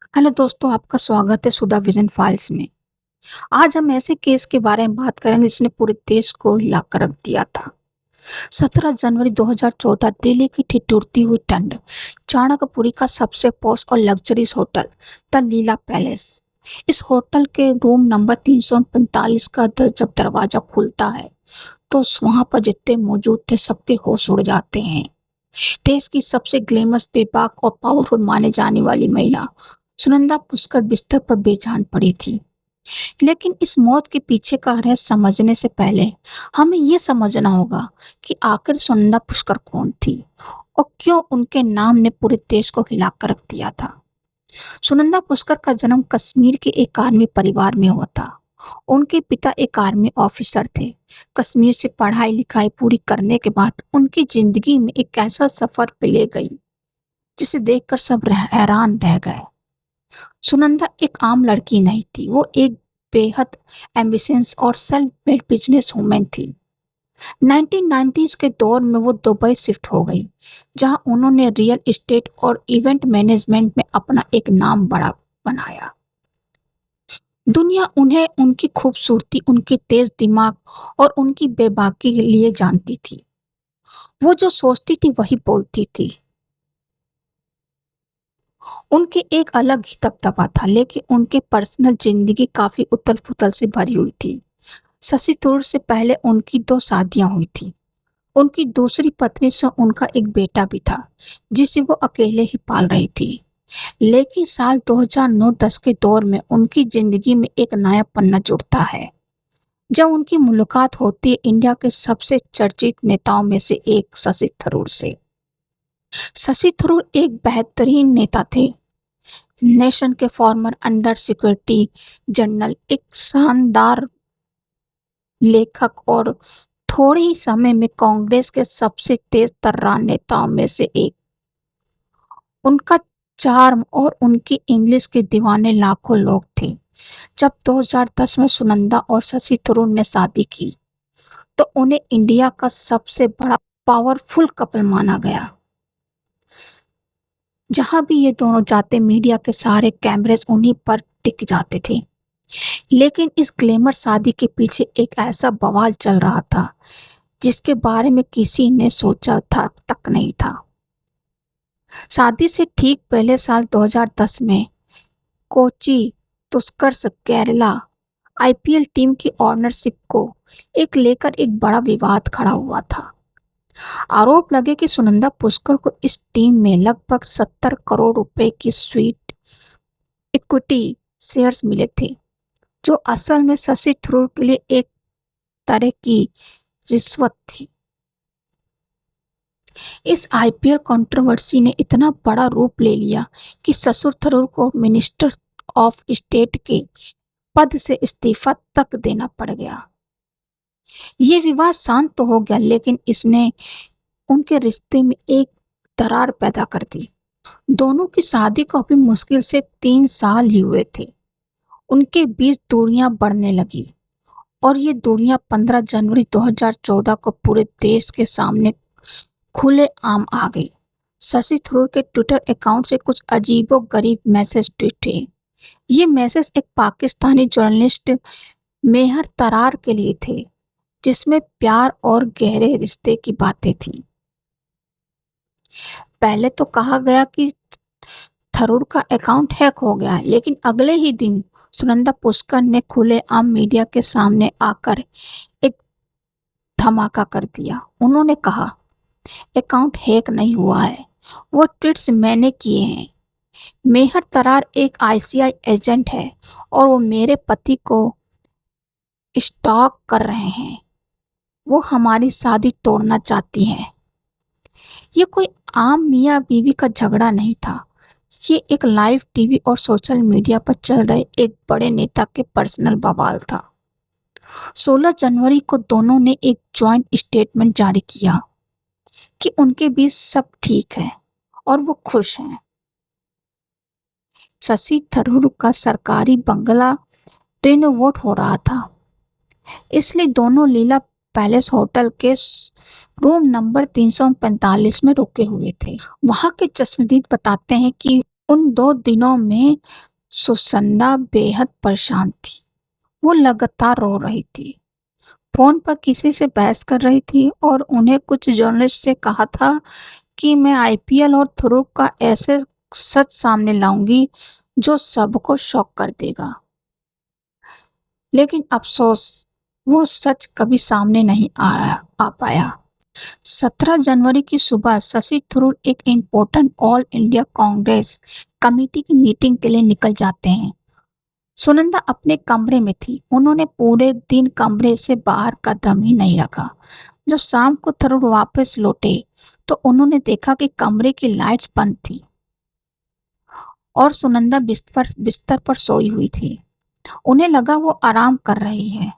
Hello दोस्तों, आपका स्वागत है सुधा विजन फाइल्स में। आज हम ऐसे केस के बारे में बात करेंगे जिसने पूरे देश को हिलाकर रख दिया था। 17 जनवरी 2014 दिल्ली की ठिठुरती हुई ठंड, चाणक्यपुरी का सबसे पॉश और luxuries hotel the Leela palace. इस होटल के रूम नंबर 345 का जब दरवाजा खुलता है तो वहां पर जितने मौजूद थे सबके होश उड़ जाते हैं। देश की सबसे ग्लैमरस, बेबाक और पावरफुल माने जाने वाली महिला सुनंदा पुष्कर बिस्तर पर बेजान पड़ी थी। लेकिन इस मौत के पीछे का रहस्य समझने से पहले हमें यह समझना होगा कि आखिर सुनंदा पुष्कर कौन थी और क्यों उनके नाम ने पूरे देश को हिलाकर रख दिया था। सुनंदा पुष्कर का जन्म कश्मीर के एक आर्मी परिवार में हुआ था। उनके पिता एक आर्मी ऑफिसर थे। कश्मीर से पढ़ाई लिखाई पूरी करने के बाद उनकी जिंदगी में एक ऐसा सफर ले गई जिसे देखकर सब हैरान रह गए। सुनंदा एक आम लड़की नहीं थी, वो एक बेहद एम्बिशियस और सेल्फ मेड बिजनेस वूमेन थी। 1990s के दौर में वो दुबई शिफ्ट हो गई, जहां उन्होंने रियल एस्टेट और इवेंट मैनेजमेंट में अपना एक नाम बड़ा बनाया। दुनिया उन्हें उनकी खूबसूरती, उनके तेज दिमाग और उनकी बेबाकी के लिए जानती थी। वो जो सोचती थी वही बोलती थी। उनके एक अलग ही दबदबा था, लेकिन उनके पर्सनल जिंदगी काफी उथल पुथल से भरी हुई थी। शशि थरूर से पहले उनकी 2 शादियां हुई थी। उनकी दूसरी पत्नी से उनका एक बेटा भी था, जिसे वो अकेले ही पाल रही थी। लेकिन साल 2009-10 के दौर में उनकी जिंदगी में एक नया पन्ना जुड़ता है, जब उनकी मुलाकात होती है इंडिया के सबसे चर्चित नेताओं में से एक शशि थरूर से। शशि थरूर एक बेहतरीन नेता थे। नेशन के फॉर्मर अंडर सिक्योरिटी जनरल, एक शानदार लेखक और थोड़े ही समय में कांग्रेस के सबसे तेज तर्रार नेताओं में से एक। उनका चार्म और उनकी इंग्लिश के दीवाने लाखों लोग थे। जब 2010 में सुनंदा और शशि थरूर ने शादी की तो उन्हें इंडिया का सबसे बड़ा पावरफुल कपल माना गया। जहां भी ये दोनों जाते मीडिया के सारे कैमरेज उन्हीं पर टिक जाते थे। लेकिन इस ग्लैमर शादी के पीछे एक ऐसा बवाल चल रहा था जिसके बारे में किसी ने सोचा था तक नहीं था। शादी से ठीक पहले साल 2010 में कोची तुस्कर्स केरला आईपीएल टीम की ओनरशिप को एक लेकर एक बड़ा विवाद खड़ा हुआ था। आरोप लगे कि सुनंदा पुष्कर को इस टीम में लगभग 70 करोड़ रुपए की स्वीट इक्विटी शेयर्स मिले थे, जो असल में शशि थरूर के लिए एक तरह की रिश्वत थी। इस आईपीएल कंट्रोवर्सी ने इतना बड़ा रूप ले लिया कि शशि थरूर को मिनिस्टर ऑफ स्टेट के पद से इस्तीफा तक देना पड़ गया। ये विवाद शांत तो हो गया, लेकिन इसने उनके रिश्ते में एक दरार पैदा कर दी। दोनों की शादी को अभी मुश्किल से 3 साल ही हुए थे। उनके बीच दूरियां बढ़ने लगी और ये दूरियां 15 जनवरी 2014 को पूरे देश के सामने खुले आम आ गई। शशि थरूर के ट्विटर अकाउंट से कुछ अजीबो गरीब मैसेज ट्वीट थे। ये मैसेज एक पाकिस्तानी जर्नलिस्ट मेहर तरार के लिए थे, जिसमें प्यार और गहरे रिश्ते की बातें थी। पहले तो कहा गया कि थरूर का अकाउंट हैक हो गया, लेकिन अगले ही दिन सुनंदा पुष्कर ने खुलेआम मीडिया के सामने आकर एक धमाका कर दिया। उन्होंने कहा, अकाउंट हैक नहीं हुआ है, वो ट्वीट्स मैंने किए हैं। मेहर तरार एक आईसीआई एजेंट है और वो मेरे पति को स्टॉक कर रहे हैं। वो हमारी शादी तोड़ना चाहती हैं। ये कोई आम मियाँ बीवी का झगड़ा नहीं था। ये एक लाइव टीवी और सोशल मीडिया पर चल रहे एक बड़े नेता के पर्सनल बवाल था। 16 जनवरी को दोनों ने एक जॉइंट स्टेटमेंट जारी किया कि उनके बीच सब ठीक है और वो खुश हैं। शशि थरूर का सरकारी बंगला रिनोवेट हो रहा था, इसलिए दोनों लीला पैलेस होटल के रूम नंबर 345 में रुके हुए थे। वहां के चश्मदीद बताते हैं कि उन 2 दिनों में सुसंदा बेहद परेशान थी। वो लगातार रो रही थी, फोन पर किसी से बहस कर रही थी और उन्हें कुछ जर्नलिस्ट से कहा था कि मैं आईपीएल और थ्रू का ऐसे सच सामने लाऊंगी जो सबको शॉक कर देगा। लेकिन अफसोस, वो सच कभी सामने नहीं आ पाया। 17 जनवरी की सुबह शशि थरूर एक important all India Congress committee की मीटिंग के लिए निकल जाते हैं। सुनंदा अपने कमरे में थी। उन्होंने पूरे दिन कमरे से बाहर कदम ही नहीं रखा। जब शाम को थरूर वापस लौटे तो उन्होंने देखा कि कमरे की लाइट्स बंद थी और सुनंदा बिस्तर पर सोई हुई थी। उन्हें लगा वो आराम कर रही है।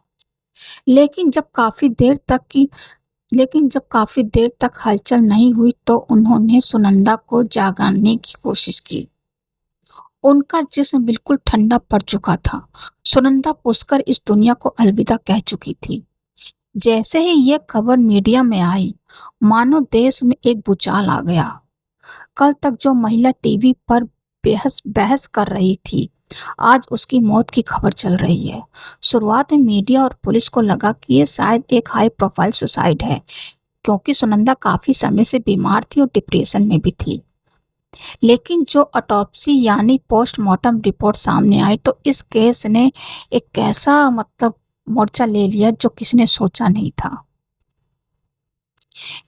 लेकिन जब काफी देर तक की लेकिन जब काफी देर तक हलचल नहीं हुई तो उन्होंने सुनंदा को जगाने की कोशिश की। उनका जिस्म बिल्कुल ठंडा पड़ चुका था। सुनंदा पुष्कर इस दुनिया को अलविदा कह चुकी थी। जैसे ही ये खबर मीडिया में आई, मानो देश में एक भूचाल आ गया। कल तक जो महिला टीवी पर बहस बहस कर रही थी, आज उसकी मौत की खबर चल रही है। शुरुआत में मीडिया और पुलिस को लगा कि ये शायद एक हाई प्रोफाइल सुसाइड है, क्योंकि सुनंदा काफी समय से बीमार थी और डिप्रेशन में भी थी। लेकिन जो ऑटोप्सी यानी पोस्टमार्टम रिपोर्ट सामने आई तो इस केस ने एक ऐसा मोर्चा ले लिया जो किसी ने सोचा नहीं था।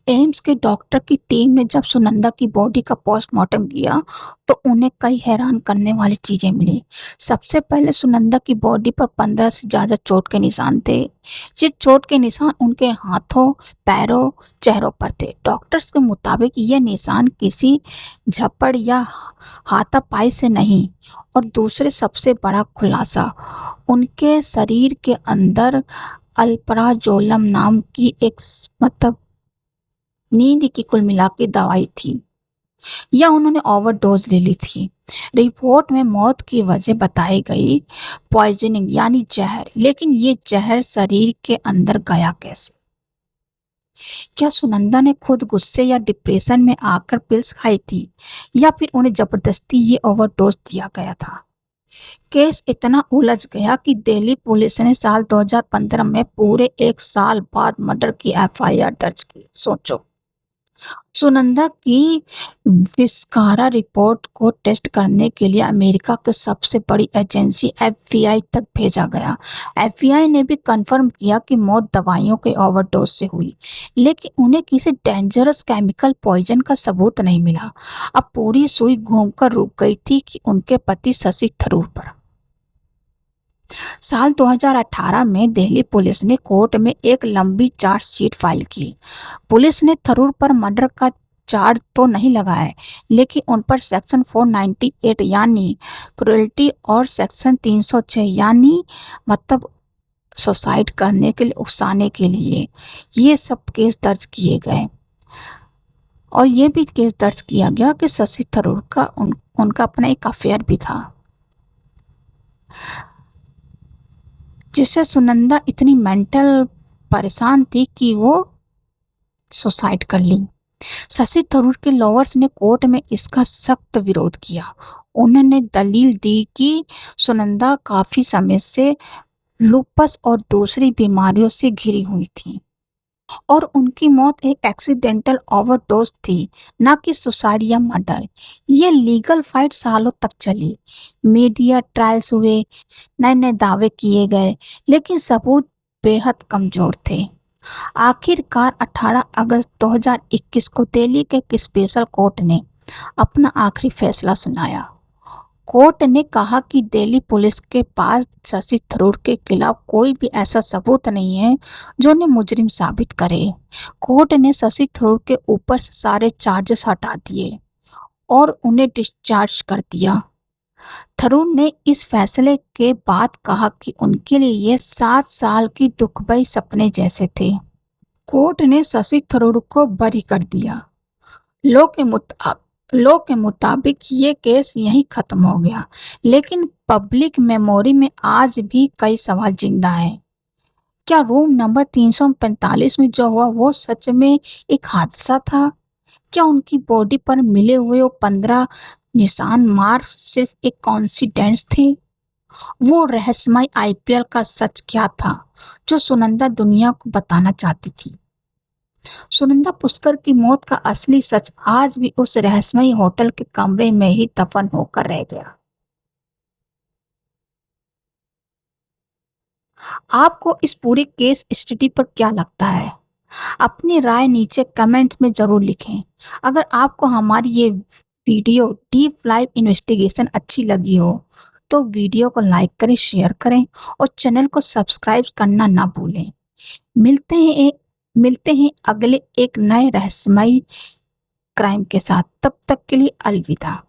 एम्स के डॉक्टर की टीम ने जब सुनंदा की बॉडी का पोस्टमार्टम किया तो उन्हें कई हैरान करने वाली चीजें मिली। सबसे पहले सुनंदा की बॉडी पर 15 से ज्यादा चोट के निशान थे। ये चोट के निशान उनके हाथों, पैरों, चेहरों पर थे। डॉक्टर्स के मुताबिक ये निशान किसी झपड़ या हाथापाई से नहीं। और दूसरे सबसे बड़ा खुलासा, उनके शरीर के अंदर अल्प्राजोलम नाम की एक नींद की कुल मिला के दवाई थी, या उन्होंने ओवरडोज ले ली थी। रिपोर्ट में मौत की वजह बताई गई पॉइजनिंग यानी जहर, लेकिन ये जहर शरीर के अंदर गया कैसे? क्या सुनंदा ने खुद गुस्से या डिप्रेशन में आकर पिल्स खाई थी, या फिर उन्हें जबरदस्ती ये ओवरडोज दिया गया था? केस इतना उलझ गया कि दिल्ली पुलिस ने साल 2015 में पूरे 1 साल बाद मर्डर की एफआईआर दर्ज की। सोचो, सुनंदा की विस्कारा रिपोर्ट को टेस्ट करने के लिए अमेरिका की सबसे बड़ी एजेंसी एफबीआई तक भेजा गया। एफबीआई ने भी कंफर्म किया कि मौत दवाइयों के ओवरडोज से हुई, लेकिन उन्हें किसी डेंजरस केमिकल पॉइजन का सबूत नहीं मिला। अब पूरी सुई घूमकर रुक गई थी कि उनके पति शशि थरूर पर। साल 2018 में दिल्ली पुलिस ने कोर्ट में एक लंबी चार्जशीट फाइल की। पुलिस ने थरूर पर मर्डर का चार्ज तो नहीं लगाया, लेकिन उन पर सेक्शन 498 यानी क्रुएल्टी और सेक्शन 306 यानी सुसाइड करने के लिए, उकसाने के लिए, ये सब केस दर्ज किए गए। और ये भी केस दर्ज किया गया कि शशि थरूर का उनका अपना एक अफेयर भी था, जिससे सुनंदा इतनी मेंटल परेशान थी कि वो सुसाइड कर ली। शशि थरूर के लॉयर्स ने कोर्ट में इसका सख्त विरोध किया। उन्होंने दलील दी कि सुनंदा काफी समय से लूपस और दूसरी बीमारियों से घिरी हुई थी और उनकी मौत एक एक्सीडेंटल ओवरडोज थी, न कि सुसाइड या मर्डर। ये लीगल फाइट सालों तक चली, मीडिया ट्रायल्स हुए, नए नए दावे किए गए, लेकिन सबूत बेहद कमजोर थे। आखिरकार 18 अगस्त 2021 को दिल्ली के एक स्पेशल कोर्ट ने अपना आखिरी फैसला सुनाया। कोर्ट ने कहा कि दिल्ली पुलिस के पास शशि थरूर के खिलाफ कोई भी ऐसा सबूत नहीं है जो उन्हें मुजरिम साबित करे। कोर्ट ने शशि थरूर के ऊपर से सारे चार्जेस हटा दिए और उन्हें डिस्चार्ज कर दिया। थरूर ने इस फैसले के बाद कहा कि उनके लिए ये 7 साल की दुखभरी सपने जैसे थे। कोर्ट ने शशि थरूर को बरी कर दिया। लॉ के मुताबिक ये केस यहीं खत्म हो गया, लेकिन पब्लिक मेमोरी में आज भी कई सवाल जिंदा हैं। क्या रूम नंबर 345 में जो हुआ वो सच में एक हादसा था? क्या उनकी बॉडी पर मिले हुए वो 15 निशान मार्क सिर्फ एक कॉन्सिडेंस थे? वो रहस्यमय आईपीएल का सच क्या था जो सुनंदा दुनिया को बताना चाहती थी? सुनंदा पुष्कर की मौत का असली सच आज भी उस रहस्यमय होटल के कमरे में ही दफन होकर रह गया। आपको इस पूरे केस स्टडी पर क्या लगता है? अपनी राय नीचे कमेंट में जरूर लिखें। अगर आपको हमारी ये वीडियो डीप लाइव इन्वेस्टिगेशन अच्छी लगी हो तो वीडियो को लाइक करें, शेयर करें और चैनल को सब्सक्राइब करना ना भूलें। मिलते हैं अगले एक नए रहस्यमय क्राइम के साथ। तब तक के लिए अलविदा।